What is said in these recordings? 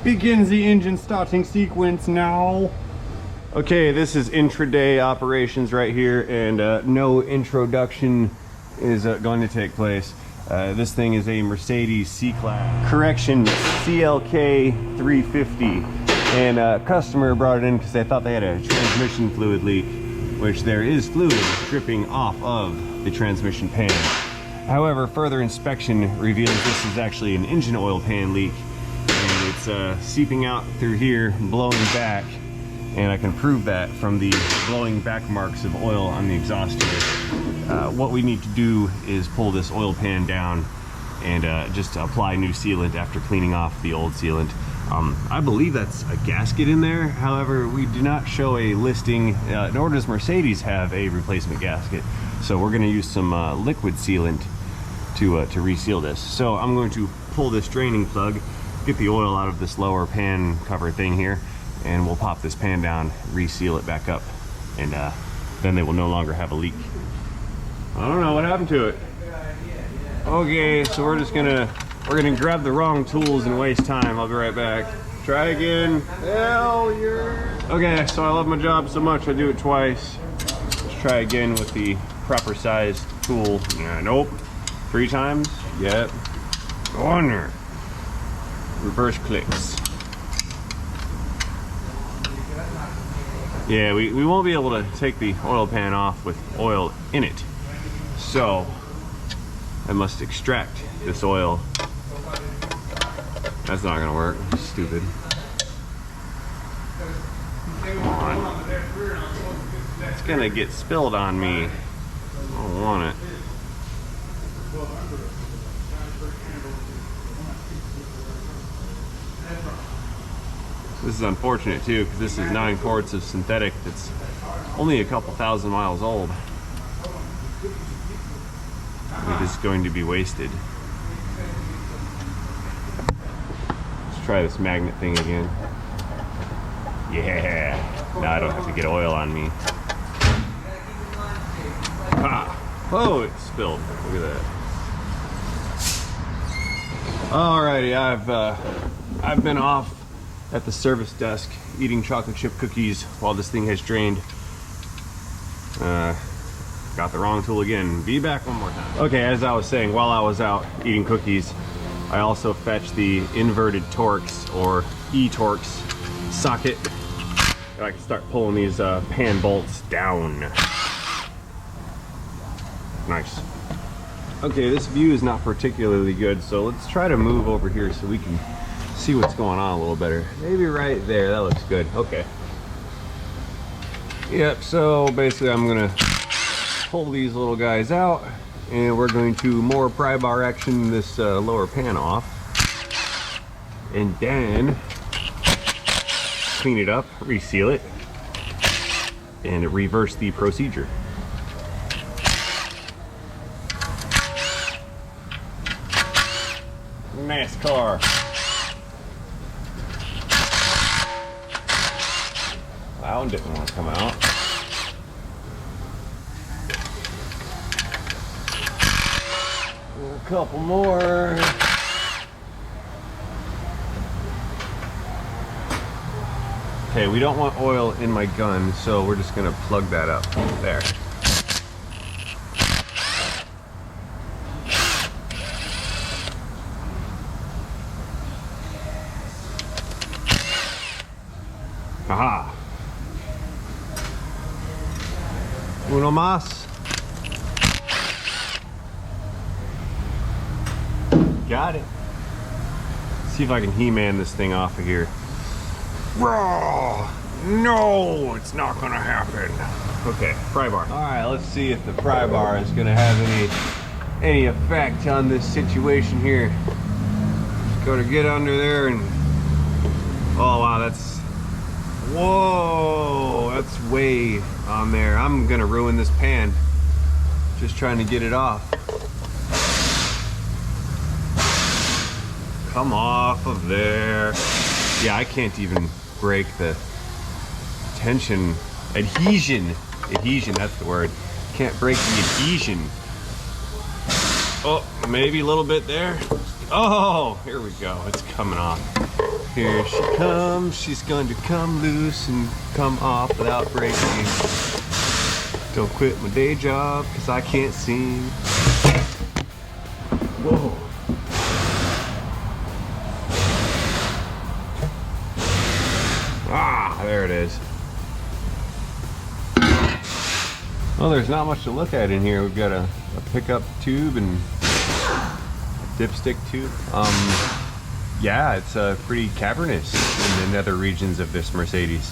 begins the engine starting sequence now. Okay, this is intraday operations right here, and no introduction is going to take place. This thing is a Mercedes C-Class, correction, CLK 350, and customer brought it in because they thought they had a transmission fluid leak, which there is fluid dripping off of the transmission pan. However, further inspection reveals this is actually an engine oil pan leak, and it's seeping out through here, blowing back, and I can prove that from the blowing back marks of oil on the exhaust here. What we need to do is pull this oil pan down and just apply new sealant after cleaning off the old sealant. I believe that's a gasket in there. However, we do not show a listing, nor does Mercedes have a replacement gasket. So we're gonna use some liquid sealant to reseal this. So I'm going to pull this draining plug, get the oil out of this lower pan cover thing here, and we'll pop this pan down, reseal it back up, and then they will no longer have a leak. I don't know what happened to it. Okay, so we're gonna grab the wrong tools and waste time. I'll be right back. Try again. Failure. Okay, so I love my job so much I do it twice. Let's try again with the proper sized tool. Nope. 3 times. Yep. Corner. Reverse clicks. Yeah, we won't be able to take the oil pan off with oil in it. So I must extract this oil. That's not gonna work. Stupid. Come on. It's gonna get spilled on me. I don't want it. This is unfortunate too, because this is 9 quarts of synthetic that's only a couple thousand miles old. It is going to be wasted. Let's try this magnet thing again. Yeah, now I don't have to get oil on me. Ah. Oh, it spilled. Look at that. Alrighty, I've been off at the service desk eating chocolate chip cookies while this thing has drained. Got the wrong tool again. Be back one more time. Okay, as I was saying, while I was out eating cookies, I also fetched the inverted Torx or E-Torx socket. And I can start pulling these pan bolts down. Nice. Okay, this view is not particularly good, so let's try to move over here so we can see what's going on a little better. Maybe right there, that looks good. Okay. Yep, so basically I'm gonna pull these little guys out, and we're going to more pry bar action this lower pan off, and then clean it up, reseal it, and reverse the procedure. NASCAR. That one didn't want to come out. A couple more. Okay, we don't want oil in my gun, so we're just gonna plug that up there. Aha! Uno más. Got it. See if I can He-Man this thing off of here. Raw! No, it's not gonna happen. Okay, pry bar. All right, let's see if the pry bar is gonna have any effect on this situation here. Just gotta get under there and oh wow, that's whoa, that's way on there. I'm gonna ruin this pan just trying to get it off. Come off of there. Yeah, I can't even break the tension, adhesion, that's the word. Can't break the adhesion. Oh, maybe a little bit there. Oh, here we go, it's coming off. Here she comes, she's going to come loose and come off without breaking. Don't quit my day job, cause I can't sing. Whoa. Ah, there it is. Well, there's not much to look at in here. We've got a pickup tube and a dipstick tube. Yeah, it's pretty cavernous in the nether regions of this Mercedes.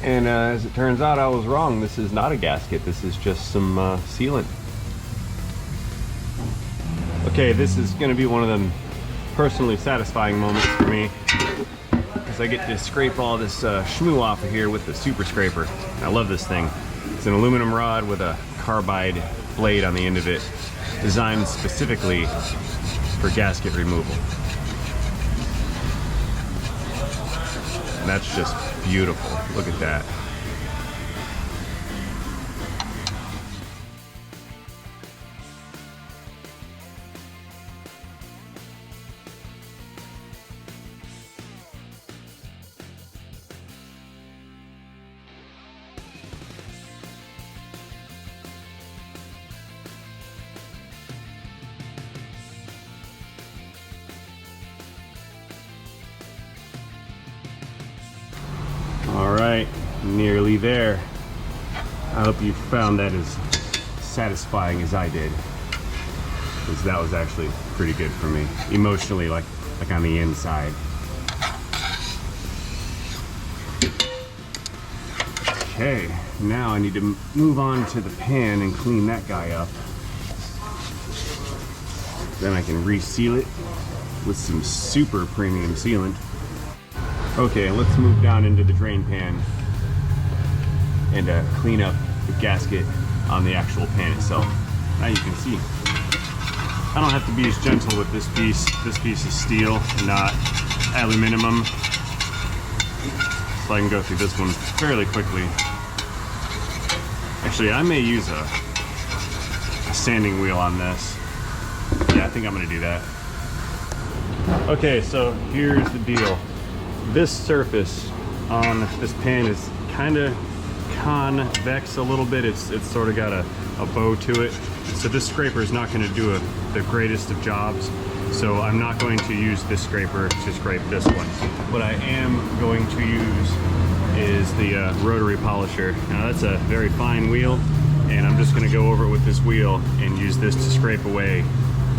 And as it turns out, I was wrong. This is not a gasket. This is just some sealant. Okay, this is going to be one of them personally satisfying moments for me, because I get to scrape all this schmoo off of here with the super scraper. I love this thing. It's an aluminum rod with a carbide blade on the end of it, designed specifically for gasket removal. And that's just beautiful. Look at that. Alright, nearly there. I hope you found that as satisfying as I did, because that was actually pretty good for me, emotionally, like on the inside. Okay, now I need to move on to the pan and clean that guy up. Then I can reseal it with some super premium sealant. Okay, let's move down into the drain pan and clean up the gasket on the actual pan itself. Now you can see, I don't have to be as gentle with this piece. This piece is steel, not aluminum. So I can go through this one fairly quickly. Actually, I may use a sanding wheel on this. Yeah, I think I'm gonna do that. Okay, so here's the deal. This surface on this pan is kind of convex a little bit. It's sort of got a bow to it. So this scraper is not going to do the greatest of jobs. So I'm not going to use this scraper to scrape this one. What I am going to use is the rotary polisher. Now that's a very fine wheel, and I'm just going to go over it with this wheel and use this to scrape away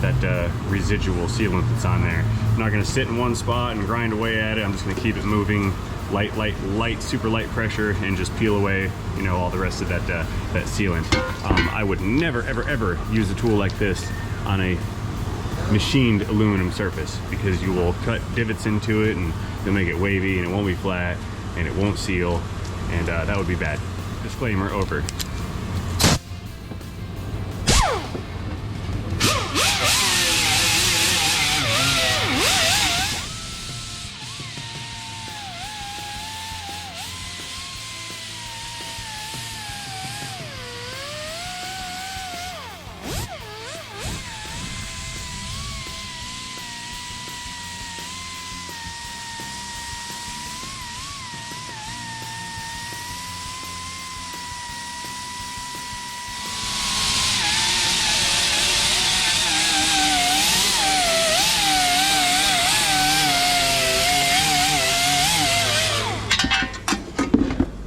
that residual sealant that's on there. I'm not going to sit in one spot and grind away at it. I'm just going to keep it moving, light, super light pressure, and just peel away, you know, all the rest of that sealant. I would never, ever use a tool like this on a machined aluminum surface, because you will cut divots into it and you'll make it wavy and it won't be flat and it won't seal, and that would be bad. Disclaimer over.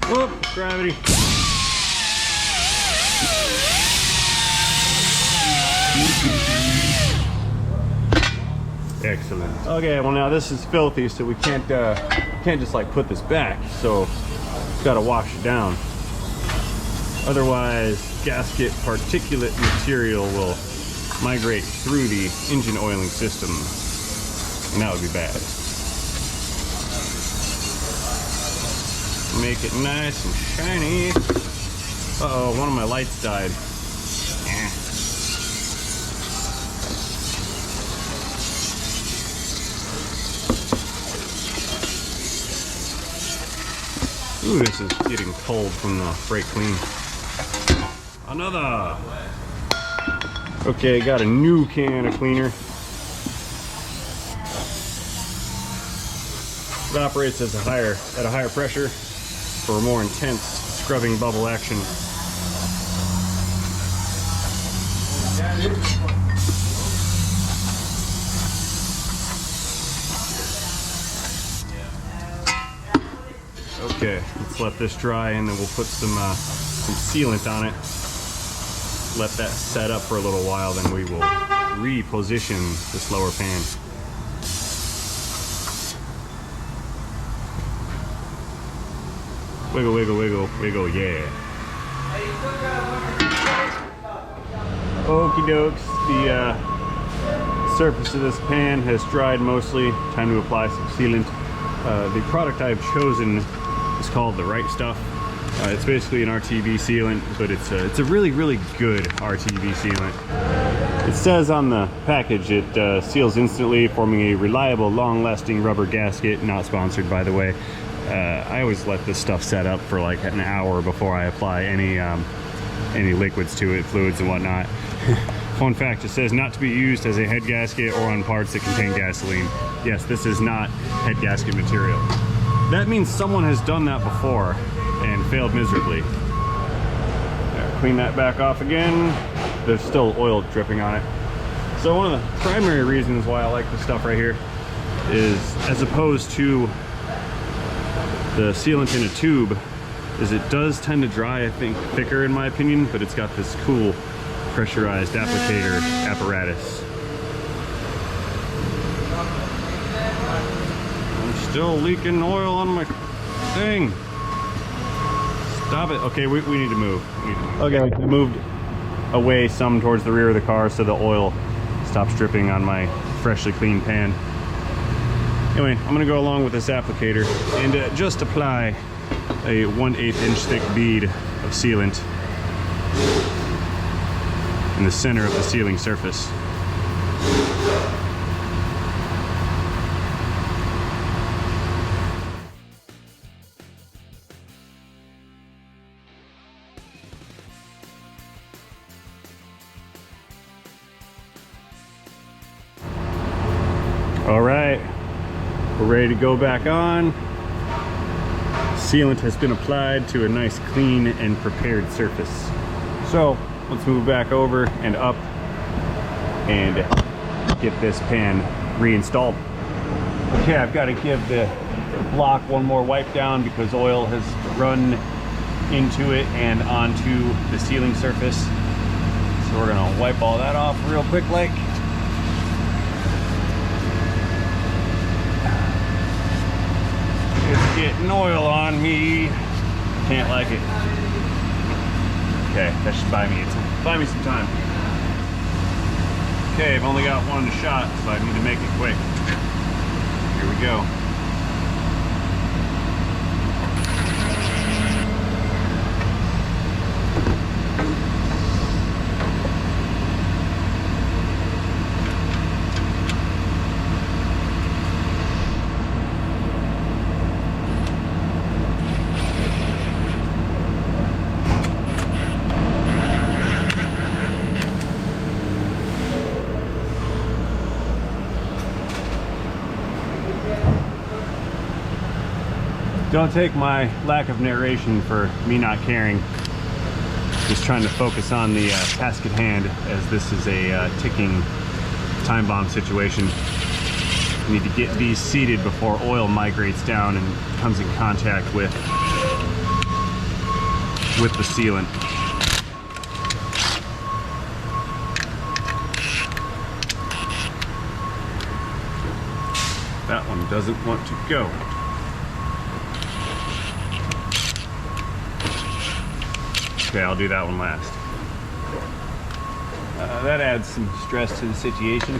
Whoop, gravity. Excellent. Okay, well now this is filthy, so we can't just like put this back. So we've got to wash it down. Otherwise, gasket particulate material will migrate through the engine oiling system, and that would be bad. Make it nice and shiny. Uh-oh, one of my lights died. Ooh, this is getting cold from the brake clean. Another. Okay, got a new can of cleaner. It operates as at a higher pressure for a more intense scrubbing bubble action. Okay, let's let this dry and then we'll put some sealant on it. Let that set up for a little while, then we will reposition this lower pan. Wiggle, wiggle, wiggle, wiggle, yeah. Okie dokes, the surface of this pan has dried mostly. Time to apply some sealant. The product I've chosen is called the Right Stuff. It's basically an RTV sealant, but it's a really, really good RTV sealant. It says on the package it seals instantly, forming a reliable, long-lasting rubber gasket. Not sponsored, by the way. I always let this stuff set up for like an hour before I apply any liquids to it, fluids and whatnot. Fun fact, it says not to be used as a head gasket or on parts that contain gasoline. Yes, this is not head gasket material. That means someone has done that before and failed miserably. There, clean that back off again. There's still oil dripping on it. So one of the primary reasons why I like this stuff right here is, as opposed to the sealant in a tube, is it does tend to dry, I think, thicker in my opinion, but it's got this cool pressurized applicator apparatus. I'm still leaking oil on my thing. Stop it. Okay, we need to move. Okay, I moved away some towards the rear of the car so the oil stops dripping on my freshly cleaned pan. Anyway, I'm gonna go along with this applicator and just apply a 1/8 inch thick bead of sealant in the center of the sealing surface. All right, we're ready to go back on. Sealant has been applied to a nice clean and prepared surface. So let's move back over and up and get this pan reinstalled. Okay, I've got to give the block one more wipe down because oil has run into it and onto the sealing surface. So we're gonna wipe all that off real quick like. It's getting oil on me. Can't like it. Okay, that should buy me some time. Okay, I've only got one shot, so I need to make it quick. Here we go. Don't take my lack of narration for me not caring. Just trying to focus on the task at hand, as this is a ticking time bomb situation. We need to get these seated before oil migrates down and comes in contact with the sealant. That one doesn't want to go. Okay, I'll do that one last. That adds some stress to the situation,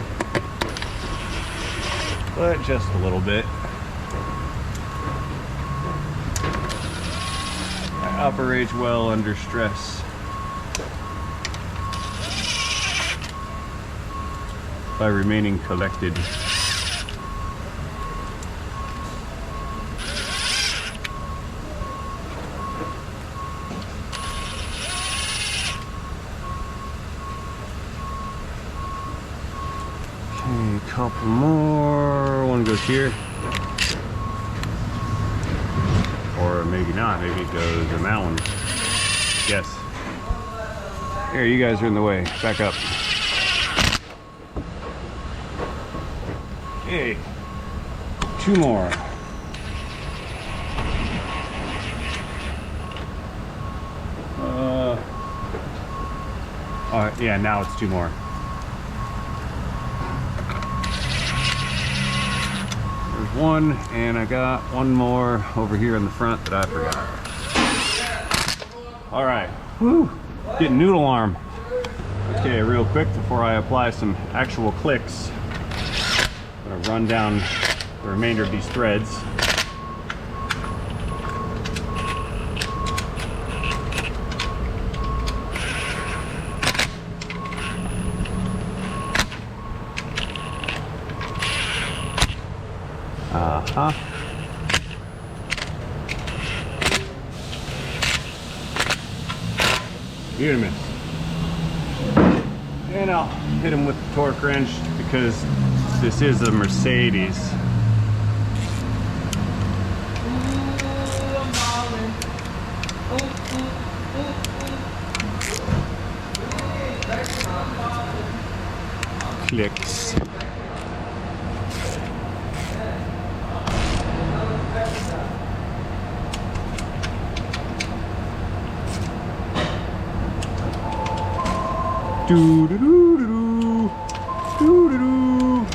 but just a little bit. I operate well under stress. By remaining collected. Couple more. One goes here. maybe not. Maybe it goes in that one. Yes. Here, you guys are in the way. Back up. Okay. 2 more. Yeah, now it's 2 more. There's 1, and I got 1 more over here in the front that I forgot. All right, whew, getting noodle arm. Okay, real quick before I apply some actual clicks, I'm gonna run down the remainder of these threads. Hit him in. And I'll hit him with the torque wrench because this is a Mercedes. Clicks. Do do do do do do do.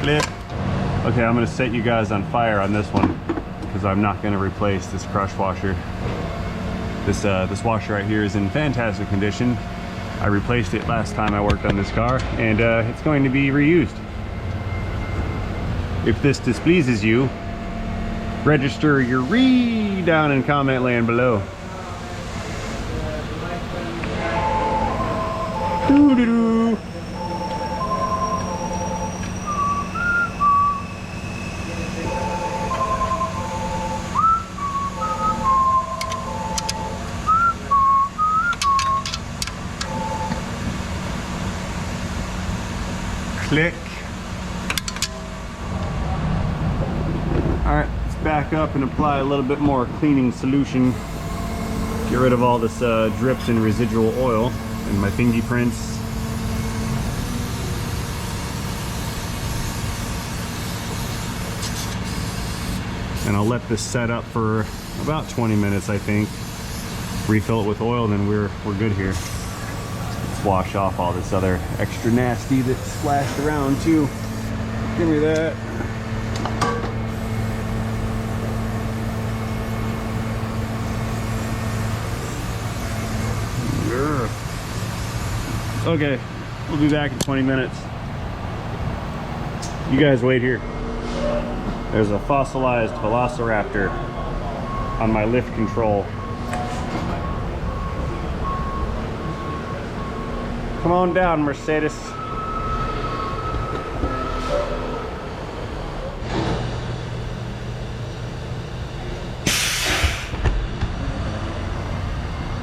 Clip. Okay, I'm gonna set you guys on fire on this one because I'm not gonna replace this crush washer. This washer right here is in fantastic condition. I replaced it last time I worked on this car, and it's going to be reused. If this displeases you, register your re down in comment land below. Doo -doo -doo. Click. All right, let's back up and apply a little bit more cleaning solution. Get rid of all this drips and residual oil and my fingerprints. And I'll let this set up for about 20 minutes, I think. Refill it with oil, and then we're good here. Let's wash off all this other extra nasty that splashed around too. Give me that. Okay, we'll be back in 20 minutes. You guys wait here. There's a fossilized velociraptor on my lift control. Come on down, Mercedes.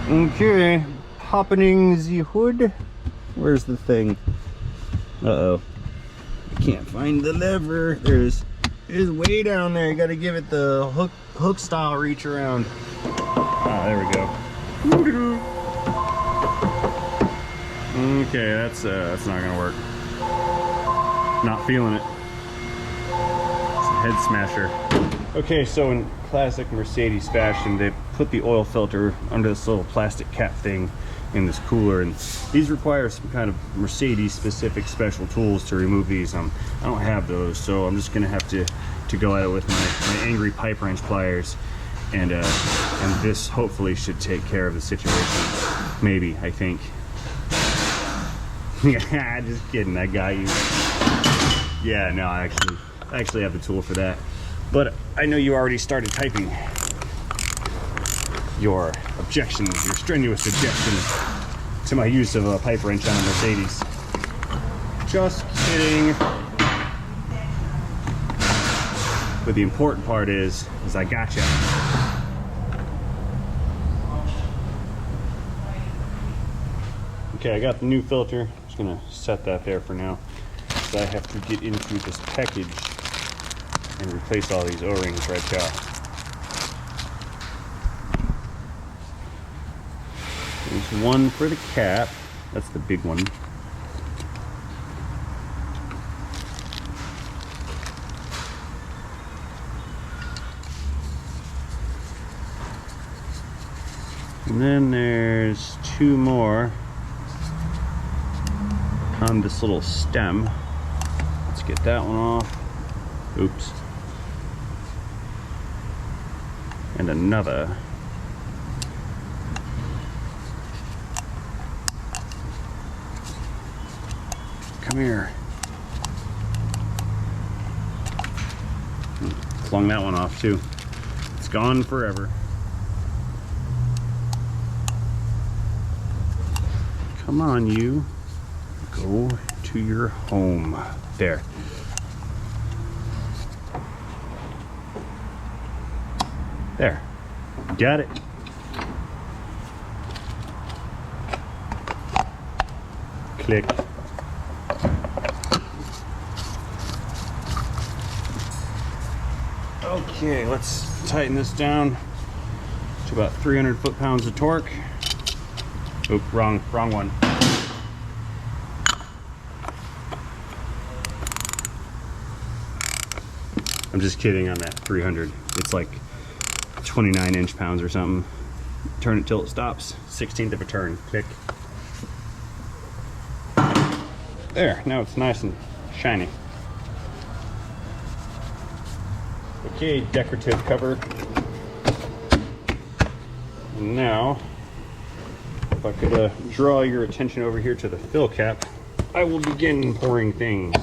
Okay, opening the hood. Where's the thing? Uh-oh. I can't find the lever. It's way down there. You gotta give it the hook style reach around. Ah, there we go. Okay, that's not gonna work. Not feeling it. It's a head smasher. Okay, so in classic Mercedes fashion, they put the oil filter under this little plastic cap thing in this cooler, and these require some kind of Mercedes specific special tools to remove these. I don't have those, so I'm just gonna have to go at it with my angry pipe wrench pliers, and this hopefully should take care of the situation. Maybe, I think. Just kidding, I got you. Yeah, no, I actually have the tool for that. But I know you already started typing your objections, your strenuous objections to my use of a pipe wrench on a Mercedes. Just kidding. But the important part is I gotcha. Okay, I got the new filter. I'm just gonna set that there for now. So I have to get into this package. and replace all these O-rings right here. There's one for the cap. That's the big one. And then there's two more on this little stem. Let's get that one off. Oops. And another. Come here. Flung that one off too. It's gone forever. Come on, you. Go to your home. There. There. Got it. Click. Okay, let's tighten this down to about 300 foot-pounds of torque. Oop, wrong one. I'm just kidding on that 300. It's like 29 inch-pounds or something. Turn it till it stops. 1/16 of a turn. Click. There, now it's nice and shiny. Okay, decorative cover. And now, if I could draw your attention over here to the fill cap, I will begin pouring things.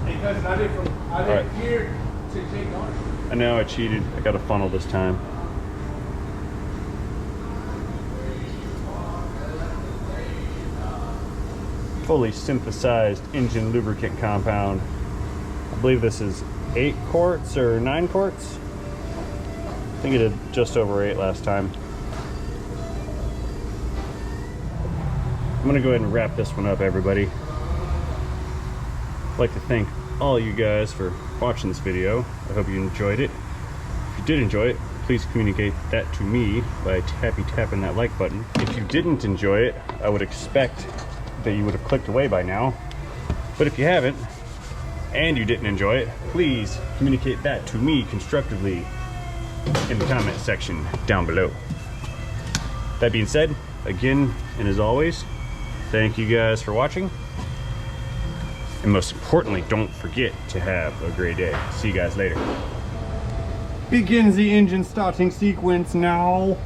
Because I didn't hear to take on. I know I cheated. I got a funnel this time. Fully synthesized engine lubricant compound. I believe this is 8 quarts or 9 quarts. I think it did just over 8 last time. I'm gonna go ahead and wrap this one up, everybody. I'd like to thank all you guys for watching this video. I hope you enjoyed it. If you did enjoy it, please communicate that to me by tapping that like button. If you didn't enjoy it, I would expect that you would have clicked away by now. But if you haven't, and you didn't enjoy it, please communicate that to me constructively in the comment section down below. That being said, again, and as always, thank you guys for watching. And most importantly, don't forget to have a great day. See you guys later. Begins the engine starting sequence now.